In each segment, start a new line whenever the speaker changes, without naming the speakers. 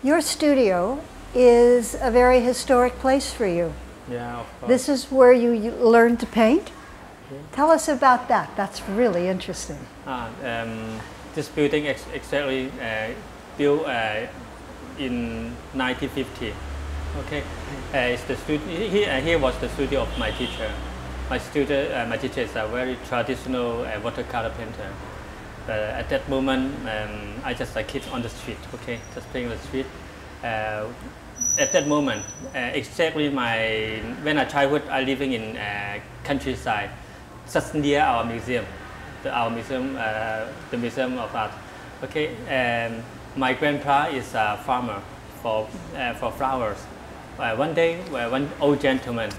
Your studio is a very historic place for you.
Yeah, of course.
This is where you learned to paint?
Yeah.
Tell us about that. That's really interesting.
This building exactly built in 1950. Okay, it's the studio. Here was the studio of my teacher. My teacher is a very traditional watercolor painter. At that moment, I just a kid on the street. Okay, just playing on the street. At that moment, exactly when I childhood, I living in countryside, just near our museum, the museum of art. Okay, my grandpa is a farmer for flowers. One day, one old gentleman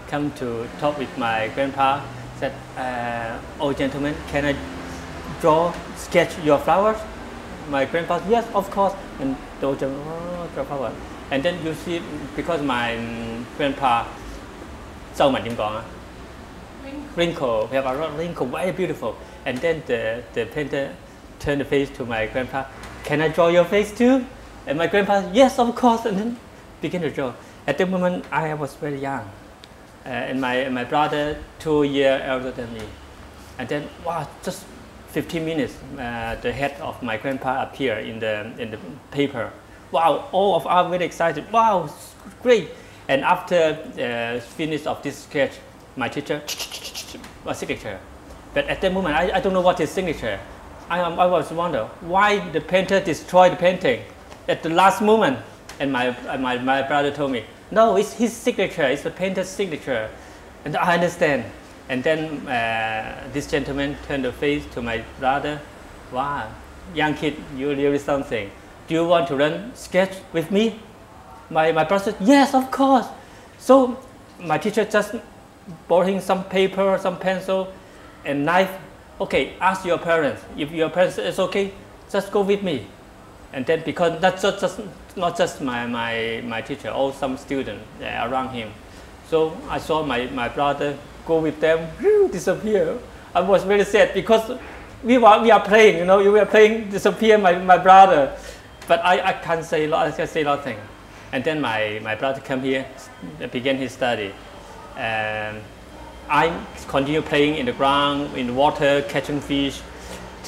come to talk with my grandpa. Said, "Old gentleman, can I sketch your flowers?" My grandpa, "Yes, of course." And the old gentleman, "Oh, draw flower." And then you see, because my grandpa, wrinkle, we have a lot of wrinkle, very beautiful. And then the painter turned the face to my grandpa. "Can I draw your face too?" And my grandpa, "Yes, of course." And then began to draw. At the moment, I was very young, and my brother 2 years older than me. And then, wow, just 15 minutes, the head of my grandpa appeared in the paper. Wow, all of us very excited. Wow, great! And after finish of this sketch, my teacher a signature. But at that moment, I don't know what his signature. I was wondering why the painter destroyed the painting at the last moment. And my brother told me, "No, it's his signature. It's the painter's signature." And I understand. And then this gentleman turned the face to my brother. "Wow, young kid, you're really something. Do you want to learn sketch with me?" My brother said, "Yes, of course." So my teacher just brought him some paper, some pencil, and knife. "Okay, ask your parents. If your parents is okay, just go with me." And then, because that's not just my teacher, all some students around him. So I saw my brother go with them, disappear. I was very sad because we are playing, you know, we were playing, disappear my brother. But I can't say, I can say nothing. And then my brother came here, began his study. I continue playing in the ground, in the water, catching fish,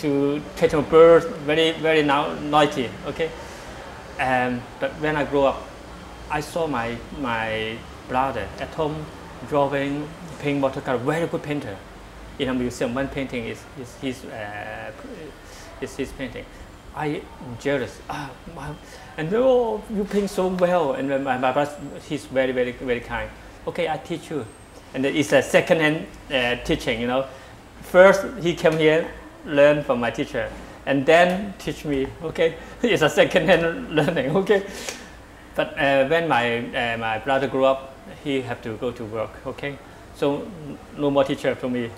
to catching birds, very noisy. Okay. But when I grew up, I saw my brother at home drawing, painting watercolor, very good painter. In a museum, one painting is his painting. I am jealous. And oh, you paint so well. And my brother, he's very kind. "Okay, I teach you." And it's a second-hand teaching, you know. First, he came here, learn from my teacher, and then teach me. Okay, it's a second-hand learning. Okay, but when my brother grew up, he had to go to work. Okay, so no more teacher for me.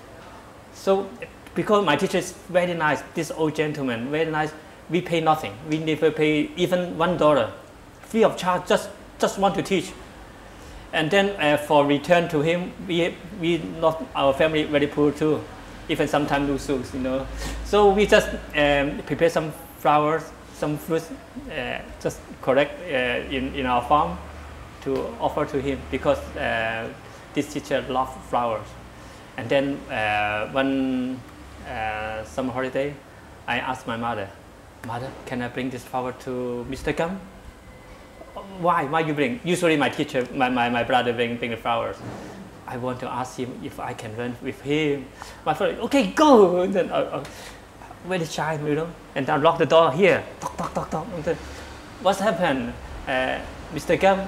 So because my teacher is very nice, this old gentleman, very nice. We pay nothing. We never pay even $1, free of charge. Just want to teach. And then for return to him, we not our family very poor too. Even sometimes no soups, you know. So we just prepare some flowers, some fruits, just collect in our farm to offer to him, because this teacher loves flowers. And then one summer holiday, I asked my mother, "Mother, can I bring this flower to Mr. Gum?" Why you bring? Usually my teacher, my brother bring the flowers. I want to ask him if I can learn with him. My father, "Okay, go." And then very shy, you know. And I lock the door here. Talk. And then, "What's happened? Mr. Gum,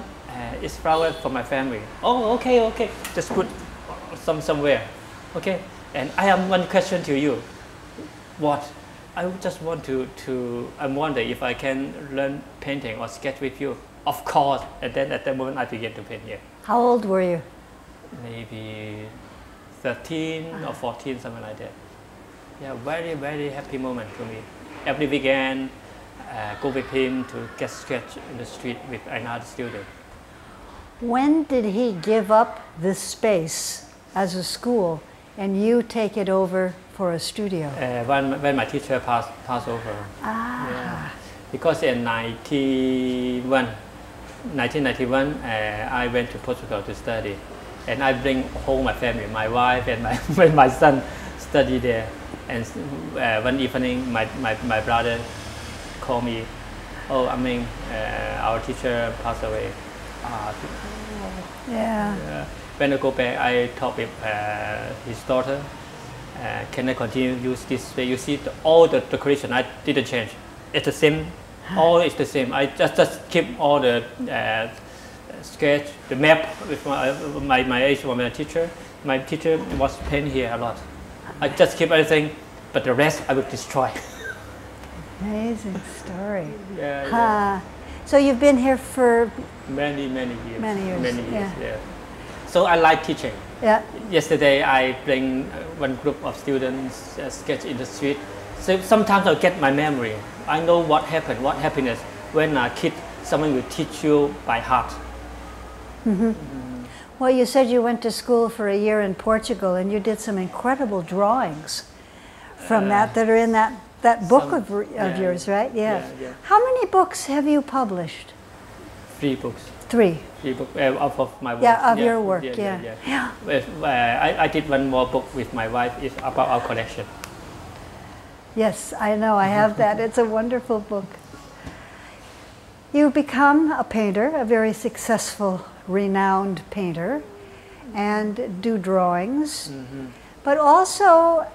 it's flower for my family." "Oh, okay. Just put somewhere. Okay. And I have one question to you." "What?" "I just want I wonder if I can learn painting or sketch with you." "Of course." And then at that moment I began to paint here.
How old were you?
Maybe 13 or 14, something like that. Yeah, very happy moment for me. Every weekend, go with him to get sketch in the street with another student.
When did he give up this space as a school and you take it over for a studio?
When my teacher passed over.
Ah.
because in 1991, I went to Portugal to study, and I bring home my family, my wife and my son study there. And one evening, my brother called me, "Oh, I mean, our teacher passed away."
Yeah.
When I go back, I talk with his daughter. Can I continue use this way? You see, all the decoration I didn't change. It's the same. All is the same. I just keep all the sketch, the map with my age from my teacher. My teacher was paint here a lot. I just keep everything, but the rest I would destroy.
Amazing story.
Yeah.
So you've been here for
many years.
Many years.
Yeah. So I like teaching.
Yeah.
Yesterday I bring one group of students sketch in the street. So sometimes I get my memory. I know what happened, what happiness when a kid, someone will teach you by heart.
Well, you said you went to school for a year in Portugal, and you did some incredible drawings from that are in that book of yours, right? Yeah. How many books have you published?
3 books.
3.
3 books of my work.
Yeah, of your work. Yeah.
I did one more book with my wife. It's about our collection.
Yes, I know. I have that. It's a wonderful book. You've become a painter, a very successful, renowned painter, and do drawings, but also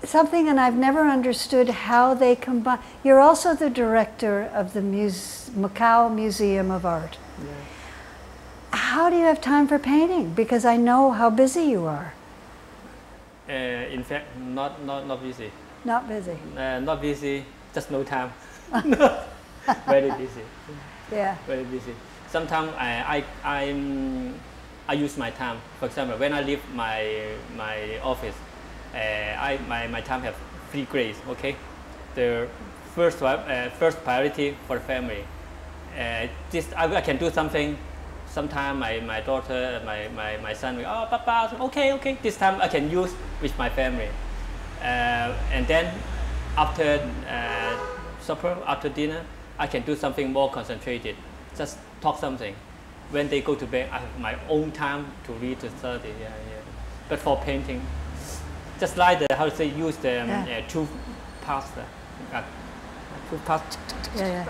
something, and I've never understood how they combine. You're also the director of the Macau Museum of Art. Yeah. How do you have time for painting? Because I know how busy you are.
In fact, not busy.
Not busy.
Not busy. Just no time. Very busy.
Yeah.
Very busy. Sometimes I use my time. For example, when I leave my office, my time have 3 grades. Okay, the first priority for the family. I can do something. Sometimes my daughter, my son will, "Oh, Papa, okay. This time I can use with my family." And then after supper, after dinner, I can do something more concentrated. Just talk something. When they go to bed, I have my own time to read, to study. Yeah. But for painting, just like use the 2 parts. 2 parts.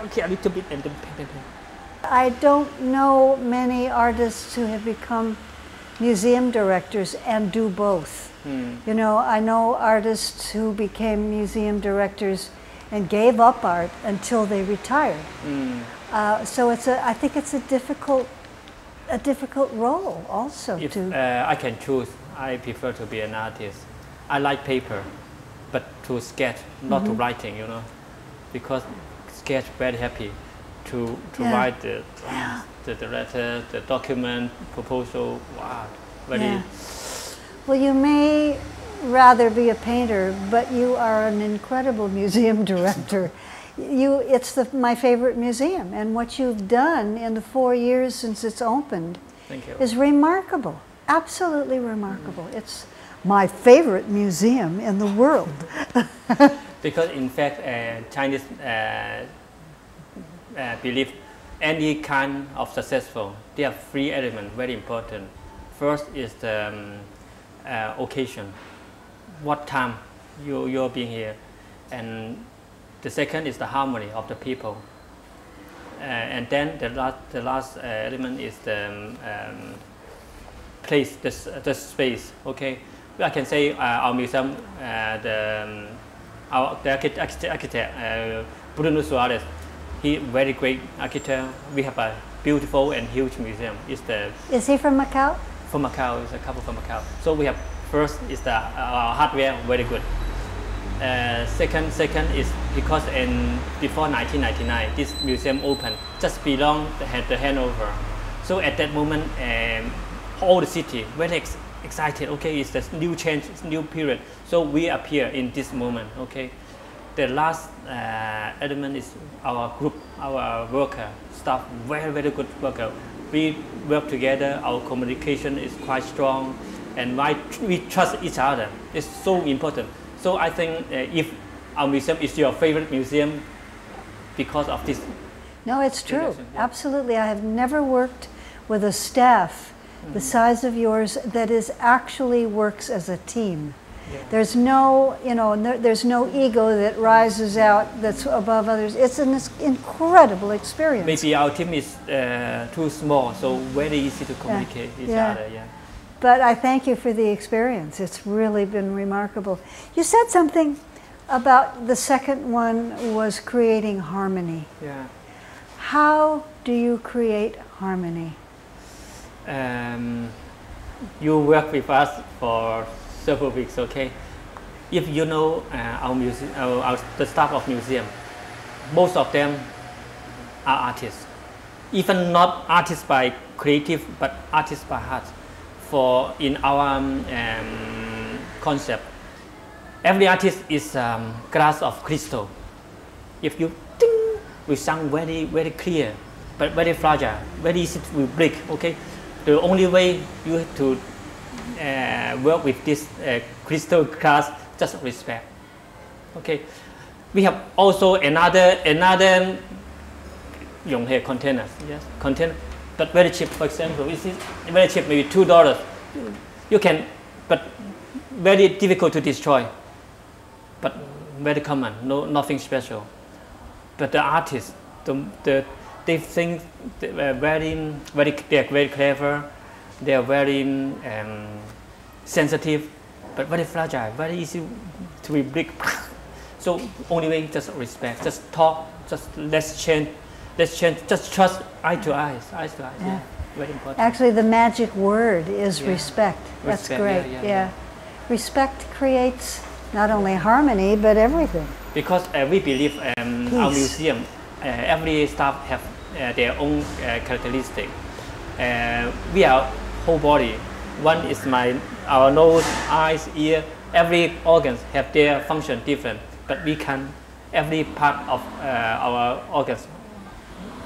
Okay, a little bit and then paint.
I don't know many artists who have become museum directors and do both. You know, I know artists who became museum directors and gave up art until they retired. So I think it's a difficult role also.
If I can choose, I prefer to be an artist. I like paper, but to sketch, not to writing, you know, because sketch very happy to write the letter, the document, proposal. Wow, very.
Well, you may rather be a painter, but you are an incredible museum director. It's my favorite museum, and what you've done in the 4 years since it's opened is remarkable, absolutely remarkable. It's my favorite museum in the world.
Because in fact, Chinese believe any kind of successful, they have 3 elements very important. First is the occasion, what time you're being here, and the second is the harmony of the people, and then the last element is the place, the space. Okay, I can say our museum, the architect Bruno Suarez, he very great architect. We have a beautiful and huge museum.
Is he from Macau?
From Macau, is a couple from Macau. So we have first is the hardware very good. Second is because before 1999 this museum opened, just belong the handover. So at that moment, all the city very excited. Okay, it's the new change, it's new period. So we appear in this moment. Okay, the last element is our group, our worker, staff, very good worker. We work together. Our communication is quite strong, and we trust each other. It's so important. So I think if our museum is your favorite museum, because of this.
No, it's true.
Yeah.
Absolutely. I have never worked with a staff the size of yours that actually works as a team.
Yeah.
There's no, there's no ego that rises out that's above others. It's an incredible experience.
Maybe our team is too small, so very easy to communicate with each other. Yeah.
But I thank you for the experience. It's really been remarkable. You said something about the second one was creating harmony.
Yeah.
How do you create harmony?
You work with us for several weeks, okay? If you know our museum, the staff of museum, most of them are artists. Even not artists by creative, but artists by heart. For in our concept, every artist is glass of crystal. If you ding, we sound very, very clear, but very fragile, very easy to break, okay? The only way you have to work with this crystal glass, just respect. Okay, we have also another containers. Yes, container, but very cheap. For example, this is very cheap, maybe $2. You can, but very difficult to destroy. But very common, nothing special. But the artists, they think they are very clever. They are very sensitive, but very fragile, very easy to be break. So only way, just respect, just talk, just let's change, just trust eye to eyes. Yeah, very important.
Actually, the magic word is respect. That's great. Yeah. Respect creates not only harmony but everything.
Because we believe our museum, every staff have their own characteristic. We are whole body. One is our nose, eyes, ear. Every organs have their function different, but we can every part of our organs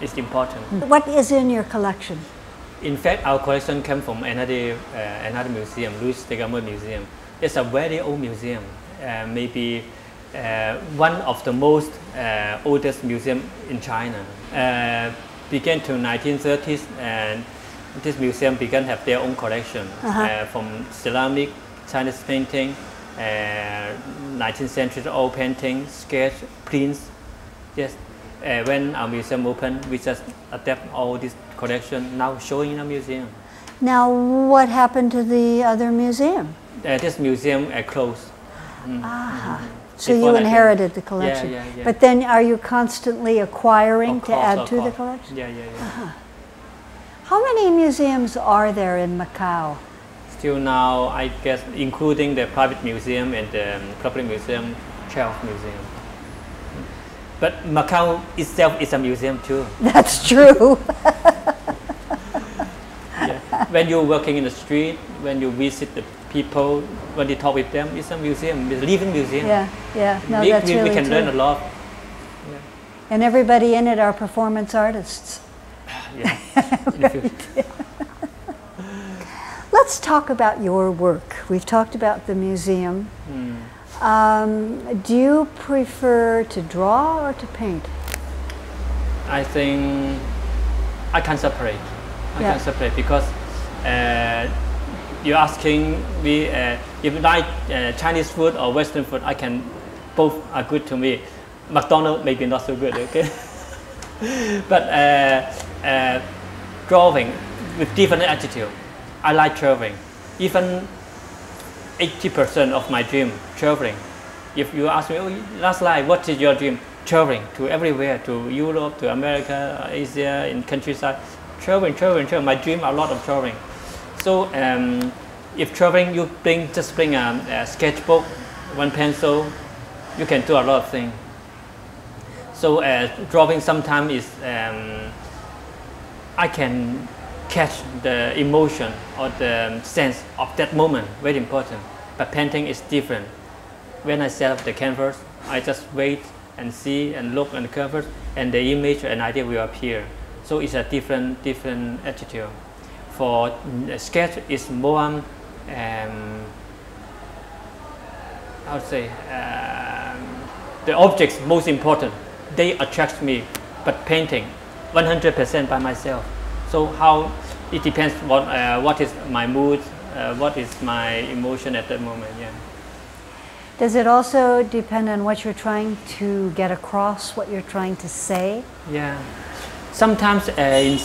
is important.
What is in your collection?
In fact, our collection came from another museum, Louis de Gamot Museum. It's a very old museum, maybe one of the most oldest museum in China. Began to 1930s, and this museum began to have their own collection from ceramic, Chinese painting, 19th century oil painting, sketch, prints. Yes, when our museum opened, we just adapt all this collection now showing in a museum.
Now, what happened to the other museum?
This museum closed.
So you inherited the collection.
Yeah.
But then are you constantly acquiring to add to the collection?
Yeah.
How many museums are there in Macau?
Still now, I guess, including the private museum and the public museum, 12 museums. But Macau itself is a museum too.
That's true.
When you're working in the street, when you visit the people, when you talk with them, it's a museum, it's a living museum.
Yeah. No, that's really
we can
true.
learn a lot.
And everybody in it are performance artists. Let's talk about your work. We've talked about the museum. Do you prefer to draw or to paint?
I think I can separate. I can separate because you're asking me if you like Chinese food or Western food. I can, both are good to me. McDonald's maybe not so good, okay? But drawing with different attitude. I like traveling. Even 80% of my dream, traveling. If you ask me, last night, what is your dream? Traveling to everywhere, to Europe, to America, Asia, in countryside. Traveling. My dream, a lot of traveling. So if traveling, you just bring a sketchbook, one pencil, you can do a lot of things. So drawing sometimes is, I can catch the emotion or the sense of that moment, very important. But painting is different. When I set up the canvas, I just wait and see and look at the canvas, and the image and idea will appear. So it's a different attitude. For sketch, it's more, I would say, the objects most important. they attract me, but painting 100% by myself. So how it depends what is my mood, what is my emotion at that moment. Yeah.
Does it also depend on what you're trying to get across, what you're trying to say?
Yeah. Sometimes in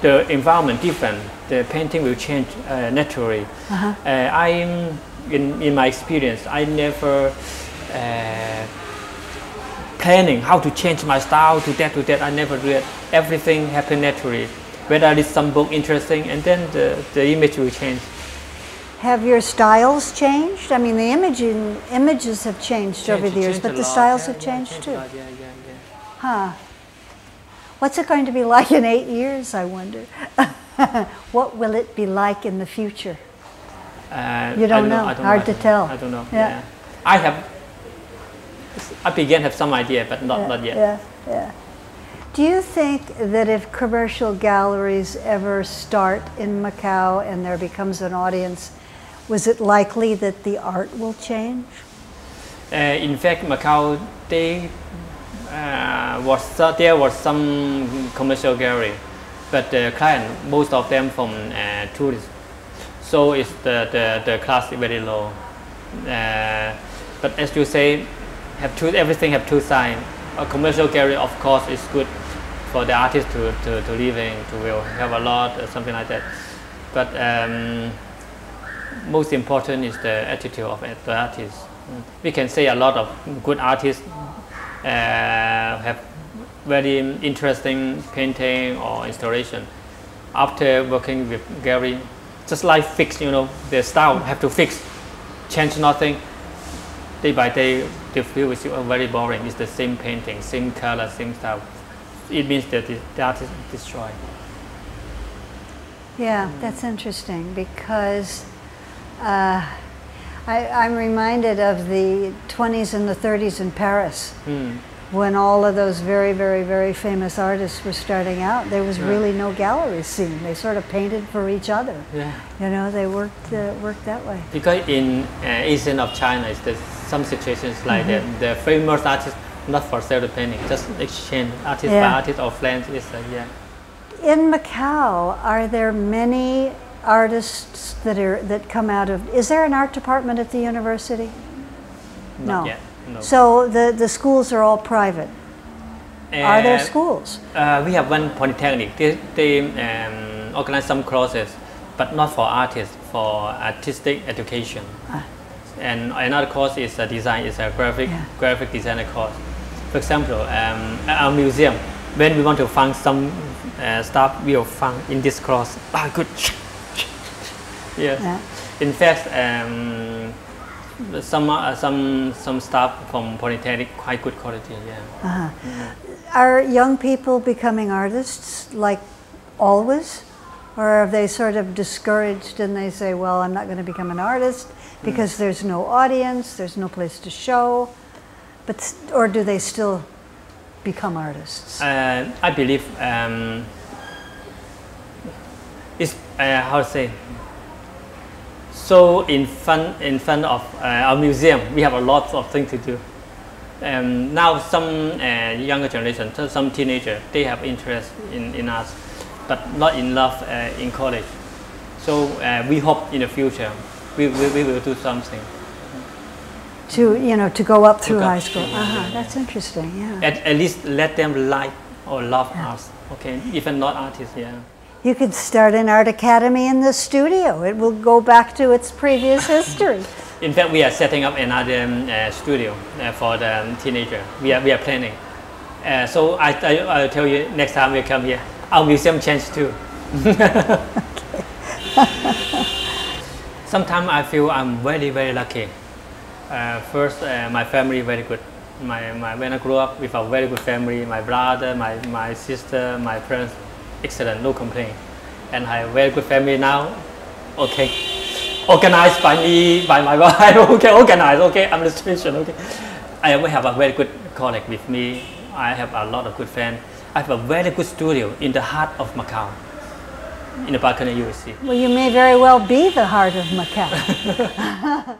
the environment different, the painting will change naturally. In my experience, I never planning how to change my style to that. I never do it. Everything happen naturally. Whether I read some book interesting, and then the image will change.
Have your styles changed? I mean, the images have changed over the years, but the styles have changed too.
Yeah.
Huh. What's it going to be like in 8 years, I wonder? What will it be like in the future? You don't know. Hard to tell.
I don't know.
Yeah.
I began to have some idea, but not yet.
Yeah. Do you think that if commercial galleries ever start in Macau and there becomes an audience, was it likely that the art will change?
In fact, Macau, there was some commercial gallery, but the client, most of them from tourists. So it's the class is very low. But as you say, everything have two sides. A commercial gallery, of course, is good for the artist to live in, will have a lot or something like that. But most important is the attitude of the artist. We can say a lot of good artists have very interesting painting or installation. After working with gallery, just like fix, the style have to fix, change nothing. Day by day, they feel it's very boring. It's the same painting, same color, same style. It means that the artist is destroyed.
Yeah, that's interesting because I'm reminded of the 20s and the 30s in Paris when all of those very, very, very famous artists were starting out. There was really no gallery scene. They sort of painted for each other.
Yeah.
They worked that way.
Because in Asian of China, there's some situations like that. The famous artists not for self-painting, just exchange artist by artist or friends.
In Macau, are there many artists that come out of? Is there an art department at the university?
Not yet. No.
So the schools are all private. Are there schools?
We have one polytechnic. They organize some courses, but not for artists, for artistic education. And another course is a design, is a graphic designer course. For example, our museum, when we want to find some stuff, we will find in this course. Good. Yes. Yeah. In fact, some stuff from Polytechnic quite good quality. Yeah.
Are young people becoming artists like always, or are they sort of discouraged and they say, "Well, I'm not going to become an artist because there's no audience, there's no place to show," or do they still become artists?
I believe it's how to say. So in front of our museum, we have a lot of things to do. Now some younger generation, some teenagers, they have interest in us, but not in love in college. So we hope in the future we will do something.
To go up through high school. That's interesting. Yeah.
At least let them like or love us. Okay, even not artists. Yeah.
You could start an art academy in the studio. It will go back to its previous history.
In fact, we are setting up another studio for the teenager. We are planning. So I'll tell you next time we come here. Our museum changed too. Sometimes I feel I'm very, very lucky. First, my family very good. When I grew up with a very good family, my brother, my sister, my parents, excellent, no complaint. And I have a very good family now. Okay, organized by me, by my wife. Okay, organized. Okay, administration. Okay, I have a very good colleague with me. I have a lot of good friends. I have a very good studio in the heart of Macau. In the balcony, you will see.
Well, you may very well be the heart of Macau.